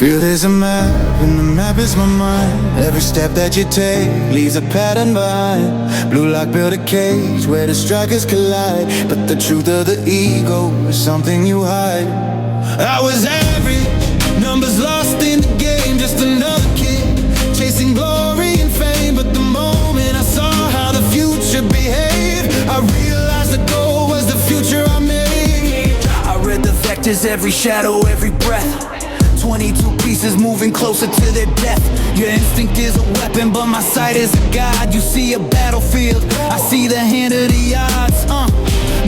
Feel there's a map, and the map is my mind. Every step that you take leaves a pattern behind. Blue lock built a cage where the strikers collide, but the truth of the ego is something you hide. I was average, numbers lost in the game, just another kid chasing glory and fame. But the moment I saw how the future behaved, I realized the goal was the future I made. I read the vectors, every shadow, every breath. 22 pieces moving closer to their death. Your instinct is a weapon, but my sight is a guide. You see a battlefield, I see the hand of the odds.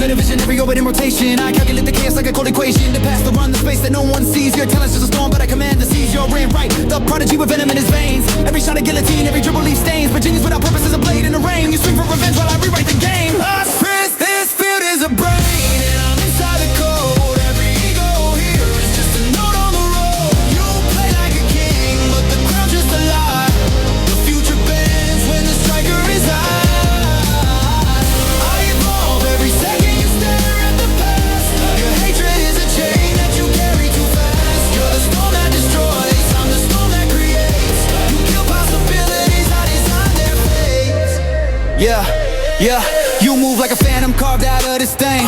Better vision, every orbit in rotation. I calculate the chaos like a cold equation. The path to run the space that no one sees. Your talent's just a storm, but I command the seas. You're in right, the prodigy with venom in his veins. Every shot a guillotine, every dribble leaves stains. But genius without purpose is a blade in the rain. You swing for revenge while I rewrite the game. Prince, this field is a brain, and I'm inside the code. Every ego here is just a note on the road. You play like a king, but the crown's just a lie. The future bends when the striker is I evolve every second you stare at the past. Your hatred is a chain that you carry too fast. You're the storm that destroys, I'm the storm that creates. You kill possibilities, I design their fates. Yeah, you move like a phantom carved out of this thing.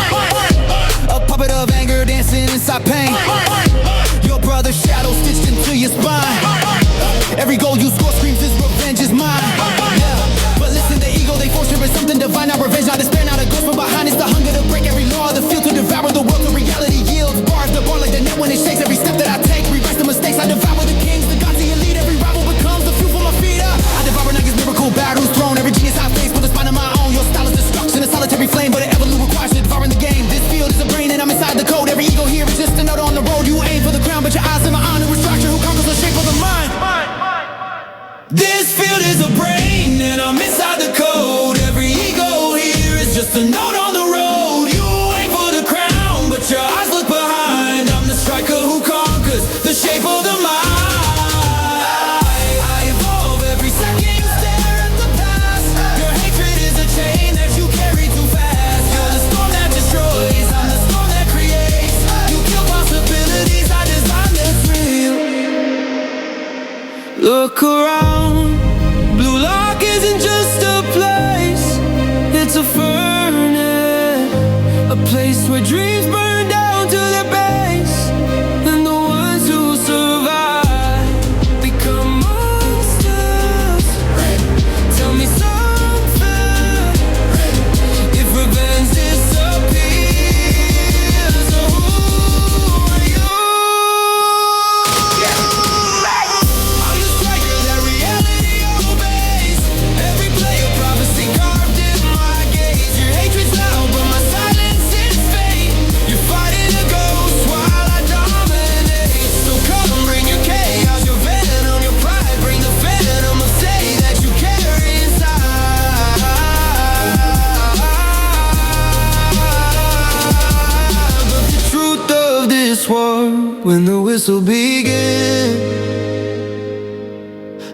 A puppet of anger dancing inside pain. Your brother's shadow stitched into your spine. Every goal you score screams this revenge is mine. But listen, the ego they force is something divine. Not revenge, not despair, not a ghost from behind. It's the hunger to break every law of the field, to devour the world. The reality yields bars, the bar like the net when it shakes. Every step that I take, rewrite the mistakes. I devour the kings, the gods, the elite. Every rival becomes the fuel for my feet up. I devour Nike's miracle battles thrown. Every genius I face with a spine of my own. Your style is destruction, a solitary flame, but it ever requires you devouring the game. This field is a brain and I'm inside the code. Every ego here is just a note on the road. You aim for the crown, but your eyes in my honor is structure. Who conquers the shape of the mind? This field is a brain and I'm inside the code. Every ego here is just a note on the road. You aim for the crown, but your eyes look behind. I'm the striker who conquers the shape of the mind. I evolve every second you stare at the past. Your hatred is a chain that you carry too fast. You're the storm that destroys, I'm the storm that creates. You kill possibilities, I design this real. Look around, Blue Lock isn't just a place, it's a furnace, a place where dreams burn down to their base, and the ones who survive become monsters. Tell me something, if revenge disappears, so who are you? I'm the striker that reality obeys. Every play a prophecy carved in my gaze. Your hatred's loud, but my silence is fate. You're fighting a ghost while I dominate. So come bring your chaos, your venom, your pride. Bring the phantom of say that you carry inside. But the truth of this war, when the whistle begins,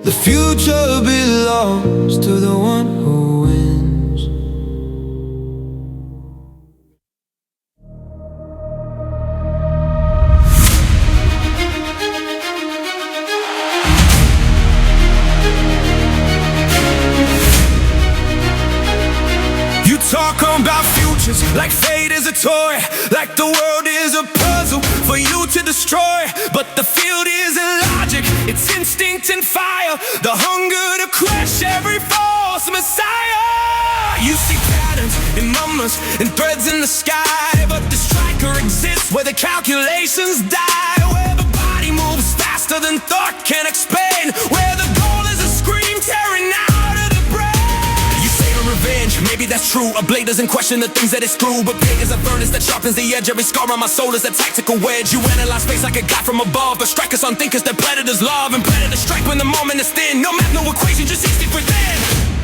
the future belongs to the one who wins. You talk about futures like fate is a toy, like the world is a puzzle for you to destroy. But the field isn't logic, it's instinct and fire, the hunger to crush every false messiah. You see patterns in numbers and threads in the sky, but the striker exists where the calculations die, where the body moves faster than thought can explain, where the goal is a scream tearing out of the brain. You say to revenge, maybe that's true. A blade doesn't question the things that it's through, but pain is a furnace that sharpens the edge. Every scar on my soul is a tactical wedge. You analyze space like a god from above, but strikers on thinkers that predators love, and predators strike when the moment is thin. No math, no equation, just instinct within.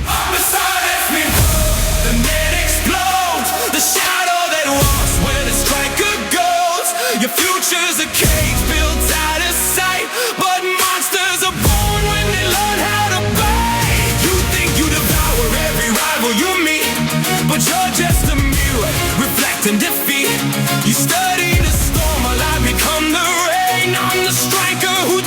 Homicide left me cold, the net explodes, the shadow that walks where the striker goes. Your future's a cage built out of sight, but monsters are born when they learn how to bite. You think you devour every rival you meet, but you're just a mirror, reflecting defeat. You study the storm while I become the rain. I'm the striker who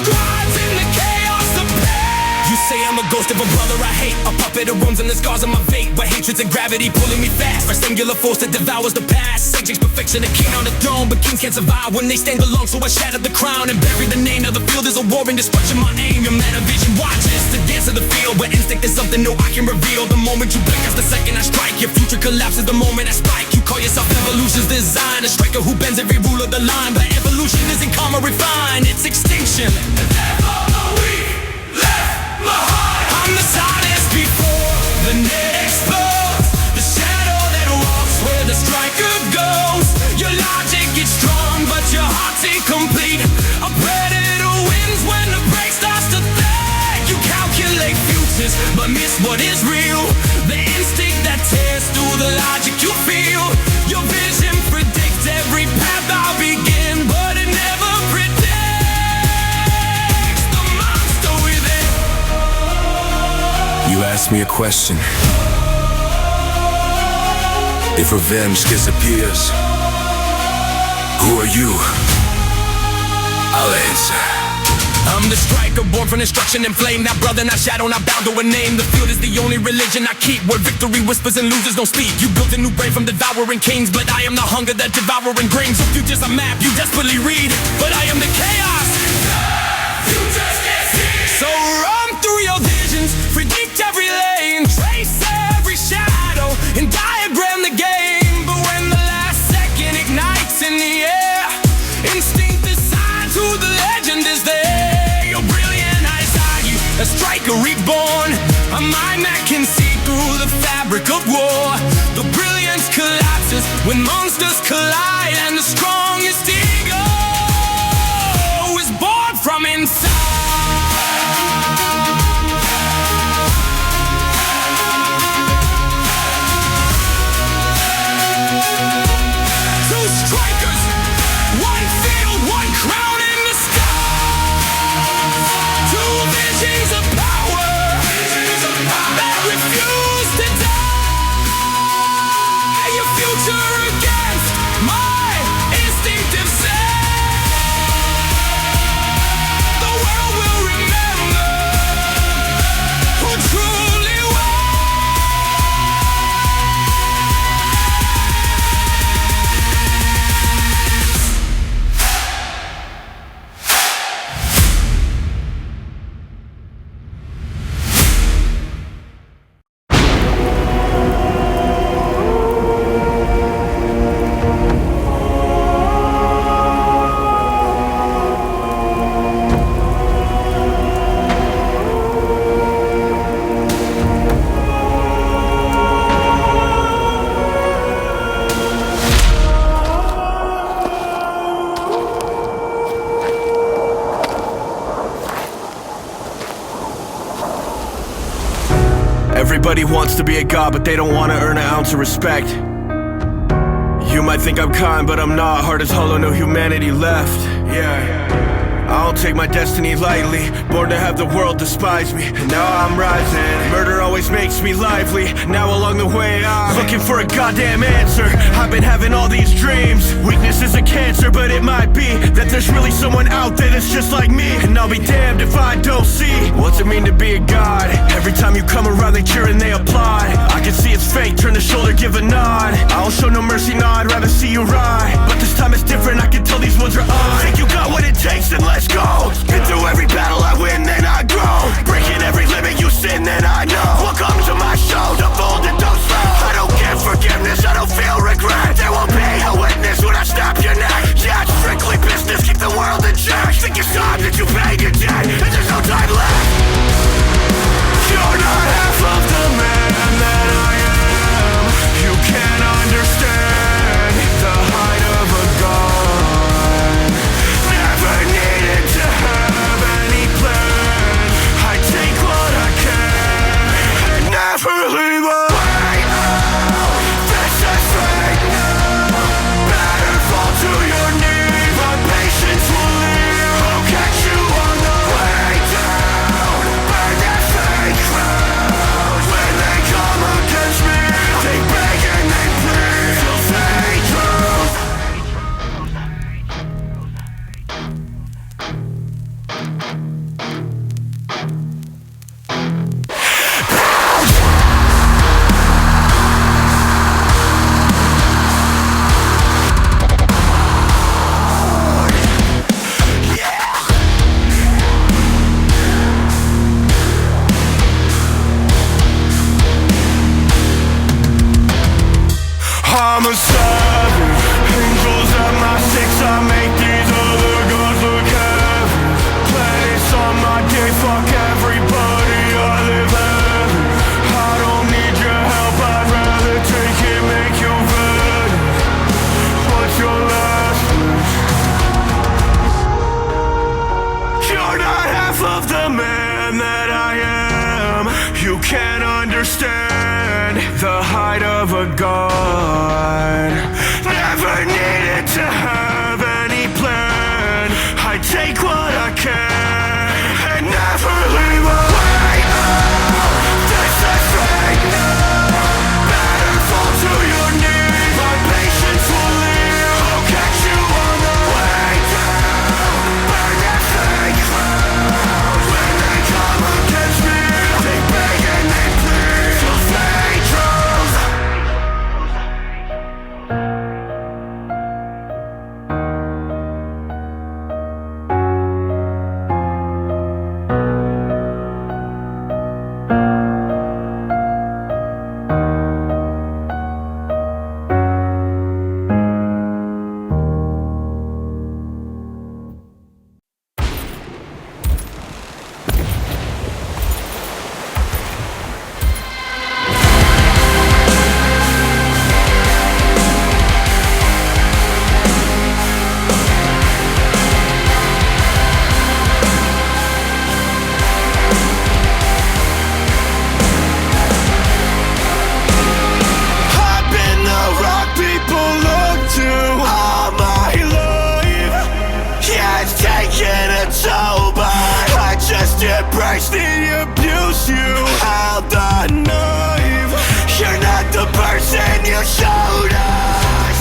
ghost of a brother I hate, a puppet of wounds and the scars on my fate. But hatred's and gravity pulling me fast, a singular force that devours the past. Sages perfection, a king on the throne, but kings can't survive when they stand alone. So I shattered the crown and buried the name. Now the field is a war and destruction, my aim. Your metavision watches the dance of the field, but instinct is something new I can reveal. The moment you blink is the second I strike. Your future collapses the moment I spike. You call yourself evolution's design, a striker who bends every rule of the line. But evolution isn't calm or refined, it's extinction. And never are we left behind. I'm the silence before the net explodes, the shadow that walks where the striker goes. Your logic gets strong, but your heart's incomplete. A predator wins when the prey starts to think. You calculate futures, but miss what is real. The instinct that tears through the logic you feel. Your vision predicts every path I'll begin, but it never predicts the monster within. You asked me a question. If revenge disappears, who are you? I'll answer. I'm the striker, born from destruction and flame. Not brother, not shadow, not bound to a name. The field is the only religion I keep, where victory whispers and losers don't speak. You built a new brain from devouring kings, but I am the hunger that devouring brings. The future's a map you desperately read, but I am the chaos you just can't see. So run through your visions, predict every lane, trace every shadow, and diagram the game. But when the last second ignites in the air, instinct decides who the legend is there. Your brilliant eyes are you, a striker reborn, a mind that can see through the fabric of war. The brilliance collapses when monsters collide, and the strongest ego is born from inside. Two strikers, one field, one crown in the sky. Two visions of power that refuse to die. Your future against my instinctive self. The world will remember who truly was. Everybody wants to be a god, but they don't want to earn an ounce of respect. You might think I'm kind, but I'm not. Heart is hollow, no humanity left. Yeah, I don't take my destiny lightly. Born to have the world despise me, and now I'm rising. Murder always makes me lively. Now along the way I'm looking for a goddamn answer. I've been having all these dreams. Weakness is a cancer, but it might be that there's really someone out there that's just like me. And I'll be damned if I don't see what's it mean to be a god. Every time you come around they cheer and they applaud. I can see it's fake, turn the shoulder, give a nod. I don't show no mercy, no, I'd rather see you ride. But this time it's different, I can tell these ones are on. Think you got what it takes, then let's go. Been through every battle, I win, then I grow. Breaking every limit, you sin, then I know. Welcome to my show, the bold and don't slow. I don't give forgiveness, I don't feel regret. There won't be a witness when I snap your neck. Yeah, it's strictly business, keep the world in check. Think it's time that you pay your debt, and there's no time left. You're not half of the man that I am. You can't understand the height of a god. Never needed to have any plan. I take what I can and never leave a way out. This is fate now. Better fall to your knees. My patience will leave. I'll catch you on the way down. Burn that fake crowd. When they come against me, they beg and they plead. You'll stay true. You're not half of the man that I am. You can't understand the height of a god. Never needed to have any plan. I take what I can and never leave a way out. This is fate now. Better fall to your knees. My patience will leave. I'll catch you on the way down. Burn that fake cloud. When they come against me, they beg and they plead. Till fate draws. Embrace the abuse, you held the knife. You're not the person you showed us.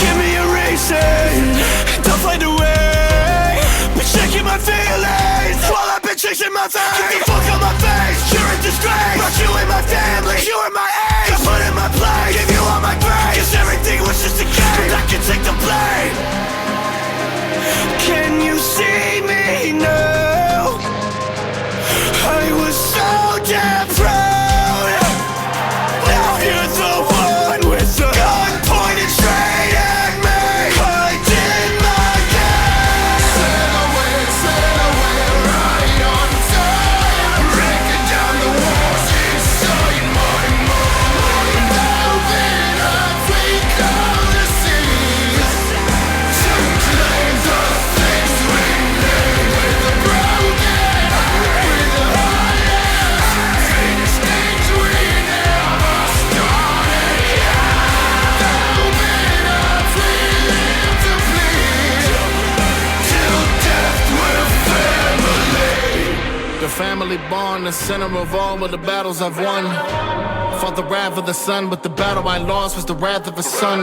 Give me a reason, don't find a way. Been shaking my feelings while I've been chasing my fate. Get the fuck on my face, you're a disgrace. Brought you in my family, you were my age. Got put in my place, gave you all my grace. Cause everything was just a game, I can take the blame. Can you see me now? I was so damn proud. Now you're the one with the gun pointed straight at me. I did my best. Sail away right on time. Breaking down the walls inside my mind. Open up, we call the seas. To claim the things we live with the broken. The family bond, the center of all of the battles I've won. Fought the wrath of the sun, but the battle I lost was the wrath of a son.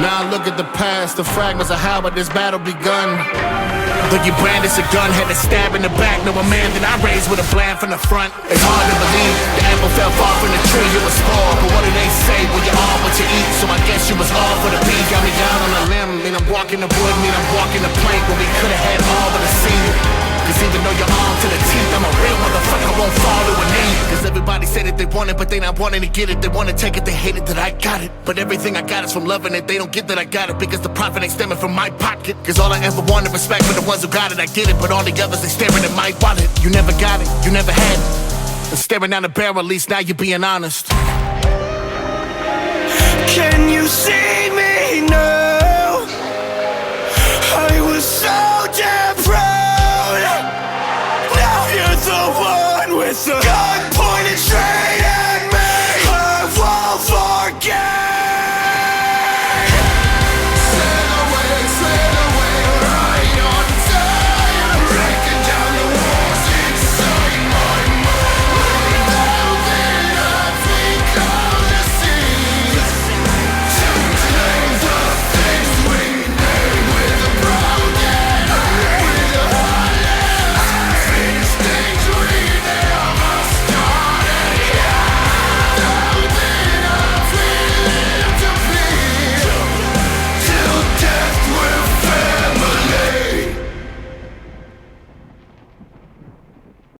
Now I look at the past, the fragments of how this battle begun. Though you brandished a gun, had a stab in the back. No, a man that I raised with a bland from the front. It's hard to believe the apple fell far from the tree, it was fall. But what do they say when you're all what you eat? So I guess you was all for the beat. Got me down on a limb, mean I'm walking the wood, mean I'm walking the plank. When we could've had all of the scene. Cause even though you're armed to the teeth, I'm a real motherfucker, won't fall to a knee. Cause everybody say that they want it, but they not wanting to get it. They wanna take it, they hate it that I got it. But everything I got is from loving it. They don't get that I got it because the profit ain't stemming from my pocket. Cause all I ever wanted, respect for the ones who got it, I get it. But all the others, they staring at my wallet. You never got it, you never had it. And staring down the barrel, at least now you're being honest. Can you see